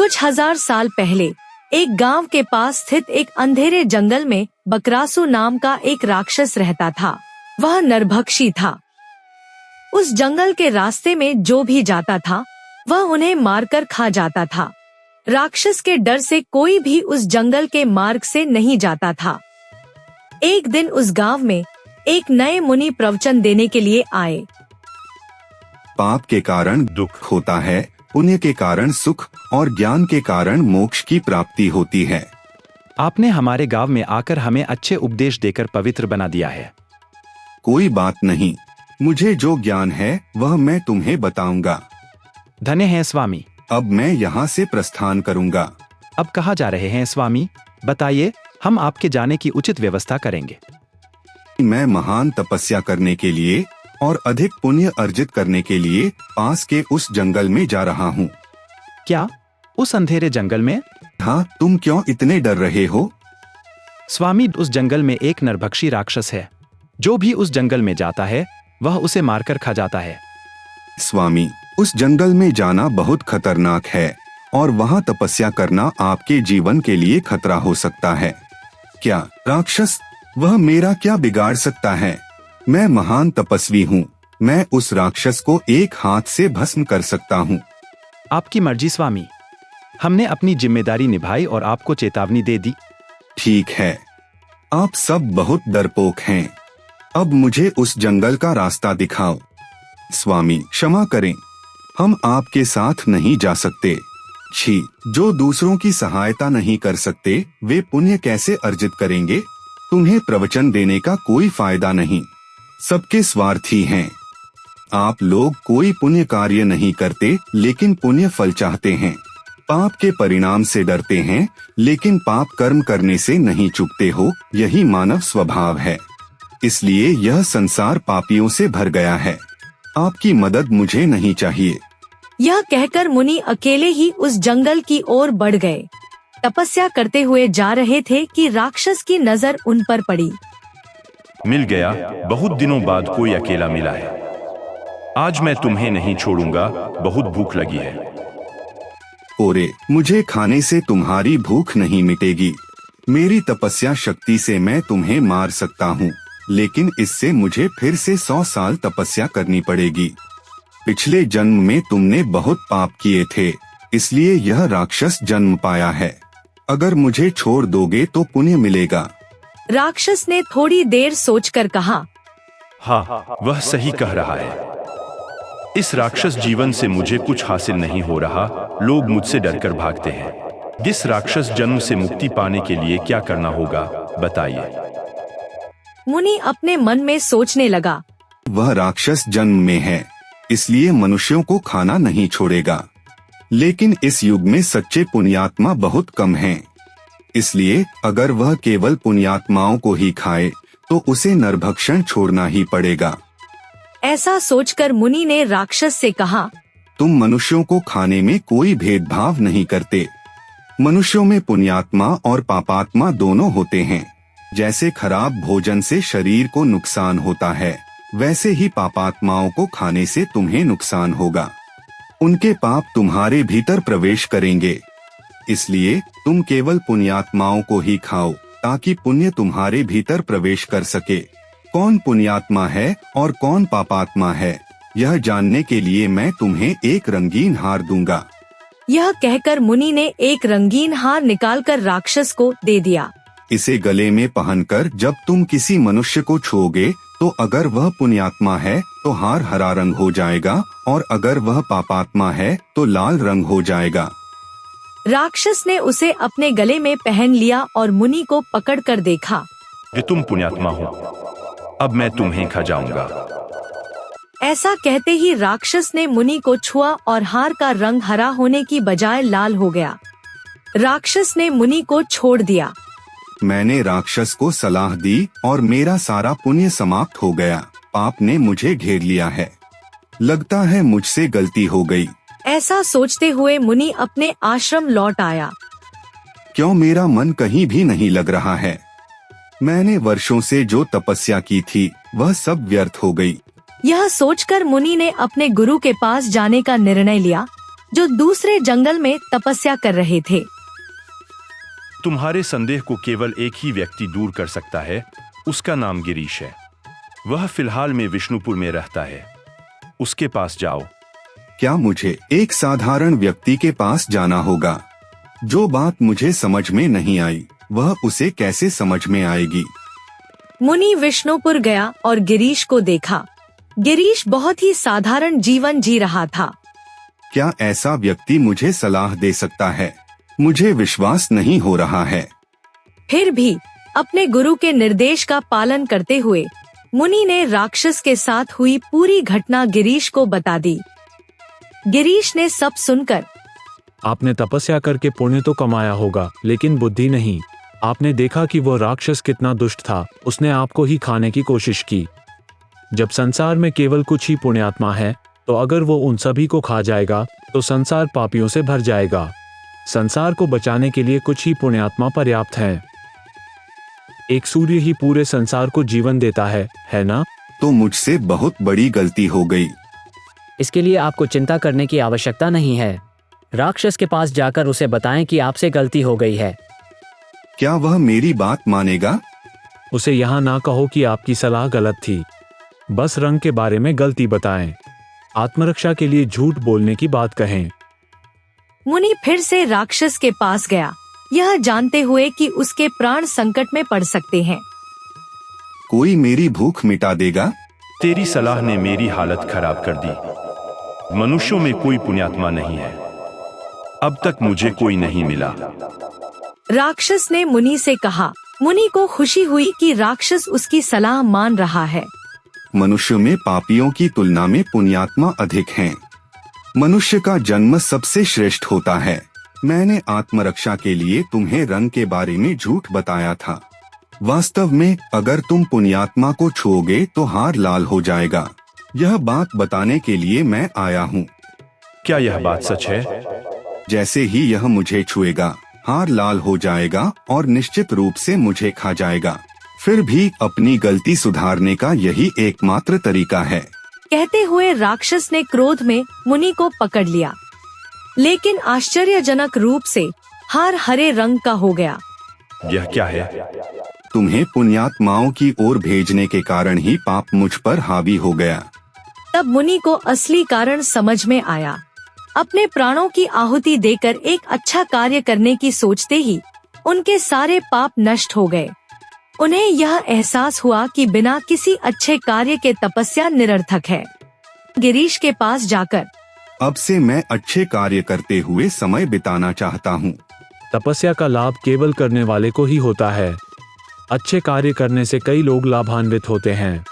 कुछ हजार साल पहले एक गांव के पास स्थित एक अंधेरे जंगल में बकरासु नाम का एक राक्षस रहता था। वह नरभक्षी था। उस जंगल के रास्ते में जो भी जाता था वह उन्हें मारकर खा जाता था। राक्षस के डर से कोई भी उस जंगल के मार्ग से नहीं जाता था। एक दिन उस गांव में एक नए मुनि प्रवचन देने के लिए आए। पाप के कारण दुख होता है, पुण्य के कारण सुख और ज्ञान के कारण मोक्ष की प्राप्ति होती है। आपने हमारे गांव में आकर हमें अच्छे उपदेश देकर पवित्र बना दिया है। कोई बात नहीं, मुझे जो ज्ञान है वह मैं तुम्हें बताऊंगा। धन्य हैं स्वामी। अब मैं यहाँ से प्रस्थान करूंगा। अब कहाँ जा रहे हैं स्वामी? बताइए, हम आपके जाने की उचित व्यवस्था करेंगे। मैं महान तपस्या करने के लिए और अधिक पुण्य अर्जित करने के लिए पास के उस जंगल में जा रहा हूँ। क्या? उस अंधेरे जंगल में? हाँ, तुम क्यों इतने डर रहे हो? स्वामी, उस जंगल में एक नरभक्षी राक्षस है। जो भी उस जंगल में जाता है वह उसे मारकर खा जाता है। स्वामी, उस जंगल में जाना बहुत खतरनाक है और वहाँ तपस्या करना आपके जीवन के लिए खतरा हो सकता है। क्या राक्षस? वह मेरा क्या बिगाड़ सकता है? मैं महान तपस्वी हूँ। मैं उस राक्षस को एक हाथ से भस्म कर सकता हूँ। आपकी मर्जी स्वामी। हमने अपनी जिम्मेदारी निभाई और आपको चेतावनी दे दी। ठीक है, आप सब बहुत डरपोक हैं। अब मुझे उस जंगल का रास्ता दिखाओ। स्वामी, क्षमा करें, हम आपके साथ नहीं जा सकते। छी, जो दूसरों की सहायता नहीं कर सकते वे पुण्य कैसे अर्जित करेंगे? तुम्हें प्रवचन देने का कोई फायदा नहीं। सबके स्वार्थी हैं। आप लोग कोई पुण्य कार्य नहीं करते लेकिन पुण्य फल चाहते हैं। पाप के परिणाम से डरते हैं लेकिन पाप कर्म करने से नहीं चूकते हो। यही मानव स्वभाव है। इसलिए यह संसार पापियों से भर गया है। आपकी मदद मुझे नहीं चाहिए। यह कहकर मुनि अकेले ही उस जंगल की ओर बढ़ गए। तपस्या करते हुए जा रहे थे कि राक्षस की नजर उन पर पड़ी। मिल गया, बहुत दिनों बाद कोई अकेला मिला है। आज मैं तुम्हें नहीं छोड़ूंगा, बहुत भूख लगी है। ओरे, मुझे खाने से तुम्हारी भूख नहीं मिटेगी। मेरी तपस्या शक्ति से मैं तुम्हें मार सकता हूँ, लेकिन इससे मुझे फिर से 100 साल तपस्या करनी पड़ेगी। पिछले जन्म में तुमने बहुत पाप किए थे, इसलिए यह राक्षस जन्म पाया है। अगर मुझे छोड़ दोगे तो पुण्य मिलेगा। राक्षस ने थोड़ी देर सोचकर कहा, हाँ, वह सही कह रहा है। इस राक्षस जीवन से मुझे कुछ हासिल नहीं हो रहा। लोग मुझसे डरकर भागते हैं। इस राक्षस जन्म से मुक्ति पाने के लिए क्या करना होगा, बताइए। मुनि अपने मन में सोचने लगा। वह राक्षस जन्म में है, इसलिए मनुष्यों को खाना नहीं छोड़ेगा। लेकिन इस युग में सच्चे पुण्यात्मा बहुत कम हैं। इसलिए अगर वह केवल पुण्यात्माओं को ही खाए तो उसे नरभक्षण छोड़ना ही पड़ेगा। ऐसा सोचकर मुनि ने राक्षस से कहा, तुम मनुष्यों को खाने में कोई भेदभाव नहीं करते। मनुष्यों में पुण्यात्मा और पापात्मा दोनों होते हैं। जैसे खराब भोजन से शरीर को नुकसान होता है, वैसे ही पापात्माओं को खाने से तुम्हें नुकसान होगा। उनके पाप तुम्हारे भीतर प्रवेश करेंगे। इसलिए तुम केवल पुण्यात्माओं को ही खाओ ताकि पुण्य तुम्हारे भीतर प्रवेश कर सके। कौन पुण्यात्मा है और कौन पापात्मा है, यह जानने के लिए मैं तुम्हें एक रंगीन हार दूंगा। यह कहकर मुनि ने एक रंगीन हार निकालकर राक्षस को दे दिया। इसे गले में पहनकर जब तुम किसी मनुष्य को छूओगे तो अगर वह पुण्यात्मा है तो हार हरा रंग हो जाएगा और अगर वह पापात्मा है तो लाल रंग हो जाएगा। राक्षस ने उसे अपने गले में पहन लिया और मुनि को पकड़कर देखा। कि तुम पुण्यात्मा हो, अब मैं तुम्हें खा जाऊंगा। ऐसा कहते ही राक्षस ने मुनि को छुआ और हार का रंग हरा होने की बजाय लाल हो गया। राक्षस ने मुनि को छोड़ दिया। मैंने राक्षस को सलाह दी और मेरा सारा पुण्य समाप्त हो गया। पाप ने मुझे घेर लिया है। लगता है मुझसे गलती हो गई। ऐसा सोचते हुए मुनि अपने आश्रम लौट आया। क्यों मेरा मन कहीं भी नहीं लग रहा है? मैंने वर्षों से जो तपस्या की थी वह सब व्यर्थ हो गई। यह सोचकर मुनि ने अपने गुरु के पास जाने का निर्णय लिया। जो दूसरे जंगल में तपस्या कर रहे थे। तुम्हारे संदेह को केवल एक ही व्यक्ति दूर कर सकता है, उसका नाम गिरीश है। वह फिलहाल में विष्णुपुर में रहता है, उसके पास जाओ। क्या मुझे एक साधारण व्यक्ति के पास जाना होगा? जो बात मुझे समझ में नहीं आई, वह उसे कैसे समझ में आएगी? मुनि विष्णुपुर गया और गिरीश को देखा। गिरीश बहुत ही साधारण जीवन जी रहा था। क्या ऐसा व्यक्ति मुझे सलाह दे सकता है? मुझे विश्वास नहीं हो रहा है। फिर भी अपने गुरु के निर्देश का पालन करते हुए मुनि ने राक्षस के साथ हुई पूरी घटना गिरीश को बता दी। गिरीश ने सब सुनकर, आपने तपस्या करके पुण्य तो कमाया होगा, लेकिन बुद्धि नहीं। आपने देखा कि वो राक्षस कितना दुष्ट था, उसने आपको ही खाने की कोशिश की। जब संसार में केवल कुछ ही पुण्यात्मा है, तो अगर वो उन सभी को खा जाएगा तो संसार पापियों से भर जाएगा। संसार को बचाने के लिए कुछ ही पुण्यात्मा पर्याप्त हैं। एक सूर्य ही पूरे संसार को जीवन देता है ना? तो मुझसे बहुत बड़ी गलती हो गई। इसके लिए आपको चिंता करने की आवश्यकता नहीं है। राक्षस के पास जाकर उसे बताएं कि आपसे गलती हो गई है। क्या वह मेरी बात मानेगा? उसे यहाँ ना कहो कि आपकी सलाह गलत थी, बस रंग के बारे में गलती बताएं। आत्मरक्षा के लिए झूठ बोलने की बात कहें। मुनि फिर से राक्षस के पास गया, यह जानते हुए कि उसके प्राण संकट में पड़ सकते हैं। कोई मेरी भूख मिटा देगा? तेरी सलाह ने मेरी हालत खराब कर दी। मनुष्यों में कोई पुण्यात्मा नहीं है, अब तक मुझे कोई नहीं मिला। राक्षस ने मुनि से कहा। मुनि को खुशी हुई कि राक्षस उसकी सलाह मान रहा है। मनुष्य में पापियों की तुलना में पुण्यात्मा अधिक हैं। मनुष्य का जन्म सबसे श्रेष्ठ होता है। मैंने आत्मरक्षा के लिए तुम्हें रंग के बारे में झूठ बताया था। वास्तव में अगर तुम पुण्यात्मा को छुओगे तो हार लाल हो जाएगा। यह बात बताने के लिए मैं आया हूँ। क्या यह बात सच है? जैसे ही यह मुझे छुएगा, हार लाल हो जाएगा और निश्चित रूप से मुझे खा जाएगा। फिर भी अपनी गलती सुधारने का यही एकमात्र तरीका है। कहते हुए राक्षस ने क्रोध में मुनि को पकड़ लिया, लेकिन आश्चर्यजनक रूप से हार हरे रंग का हो गया। यह क्या है? तुम्हें पुण्यात्माओं की ओर भेजने के कारण ही पाप मुझ पर हावी हो गया। तब मुनि को असली कारण समझ में आया। अपने प्राणों की आहुति देकर एक अच्छा कार्य करने की सोचते ही उनके सारे पाप नष्ट हो गए। उन्हें यह एहसास हुआ कि बिना किसी अच्छे कार्य के तपस्या निरर्थक है। गिरीश के पास जाकर, अब से मैं अच्छे कार्य करते हुए समय बिताना चाहता हूँ। तपस्या का लाभ केवल करने वाले को ही होता है। अच्छे कार्य करने से कई लोग लाभान्वित होते हैं।